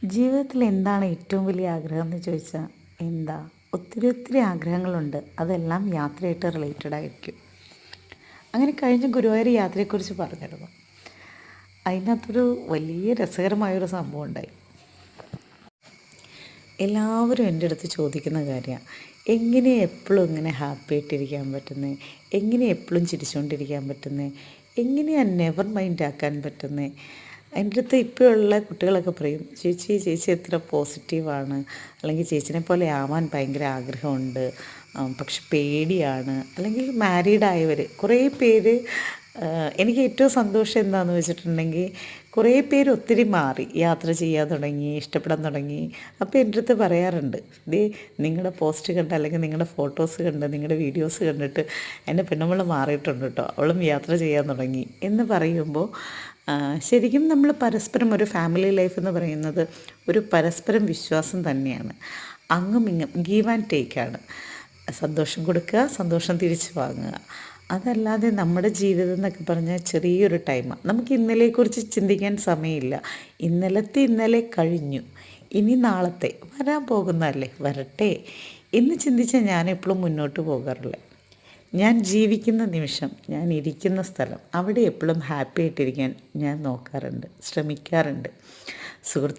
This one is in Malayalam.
ജീവിതത്തിൽ എന്താണ് ഏറ്റവും വലിയ ആഗ്രഹം എന്ന് ചോദിച്ചാൽ എന്താ ഒത്തിരി ആഗ്രഹങ്ങളുണ്ട്. അതെല്ലാം യാത്രയായിട്ട് റിലേറ്റഡ് ആയിരിക്കും. അങ്ങനെ കഴിഞ്ഞ ഗുരുവായൂർ യാത്രയെക്കുറിച്ച് പറഞ്ഞിരുന്നു. അതിനകത്തൊരു വലിയ രസകരമായൊരു സംഭവം ഉണ്ടായി. എല്ലാവരും എൻ്റെ അടുത്ത് ചോദിക്കുന്ന കാര്യമാണ്, എങ്ങനെ എപ്പോഴും ഇങ്ങനെ ഹാപ്പി ആയിട്ടിരിക്കാൻ പറ്റുന്നത്, എങ്ങനെ എപ്പോഴും ചിരിച്ചുകൊണ്ടിരിക്കാൻ പറ്റുന്നത്, എങ്ങനെയാണ് നെവർ മൈൻഡ് ആക്കാൻ പറ്റുന്നത്. എൻ്റെ അടുത്ത് ഇപ്പോഴുള്ള കുട്ടികളൊക്കെ പറയും, ചേച്ചി എത്ര പോസിറ്റീവാണ്, അല്ലെങ്കിൽ ചേച്ചിനെ പോലെ ആവാൻ ഭയങ്കര ആഗ്രഹമുണ്ട്, പക്ഷെ പേടിയാണ്. അല്ലെങ്കിൽ മാരീഡായവർ കുറേ പേര്, എനിക്ക് ഏറ്റവും സന്തോഷം എന്താണെന്ന് വെച്ചിട്ടുണ്ടെങ്കിൽ, കുറേ പേര് ഒത്തിരി മാറി യാത്ര ചെയ്യാൻ തുടങ്ങി, ഇഷ്ടപ്പെടാൻ തുടങ്ങി. അപ്പോൾ എൻ്റെ അടുത്ത് പറയാറുണ്ട്, ദേ നിങ്ങളുടെ പോസ്റ്റ് കണ്ട്, അല്ലെങ്കിൽ നിങ്ങളുടെ ഫോട്ടോസ് കണ്ട്, നിങ്ങളുടെ വീഡിയോസ് കണ്ടിട്ട് എൻ്റെ പെണ്ണുമ്മൾ മാറിയിട്ടുണ്ട് കേട്ടോ, അവളും യാത്ര ചെയ്യാൻ തുടങ്ങി എന്ന് പറയുമ്പോൾ, ശരിക്കും നമ്മൾ പരസ്പരം ഒരു ഫാമിലി ലൈഫ് എന്ന് പറയുന്നത് ഒരു പരസ്പരം വിശ്വാസം തന്നെയാണ്. അങ്ങും ഇങ്ങും ഗീവ് ആൻഡ് ടേക്കാണ്. സന്തോഷം കൊടുക്കുക, സന്തോഷം തിരിച്ചു വാങ്ങുക. അതല്ലാതെ നമ്മുടെ ജീവിതം എന്നൊക്കെ പറഞ്ഞാൽ ചെറിയൊരു ടൈമാണ്. നമുക്ക് ഇന്നലെക്കുറിച്ച് ചിന്തിക്കാൻ സമയമില്ല. ഇന്നലെ കഴിഞ്ഞു, ഇനി നാളത്തെ വരാൻ പോകുന്നതല്ലേ, വരട്ടെ എന്ന് ചിന്തിച്ചാൽ ഞാൻ എപ്പോഴും മുന്നോട്ട് പോകാറില്ല. ഞാൻ ജീവിക്കുന്ന നിമിഷം, ഞാൻ ഇരിക്കുന്ന സ്ഥലം, അവിടെ എപ്പോഴും ഹാപ്പി ആയിട്ടിരിക്കാൻ ഞാൻ നോക്കാറുണ്ട്, ശ്രമിക്കാറുണ്ട്. സുഹൃത്തുക്കൾ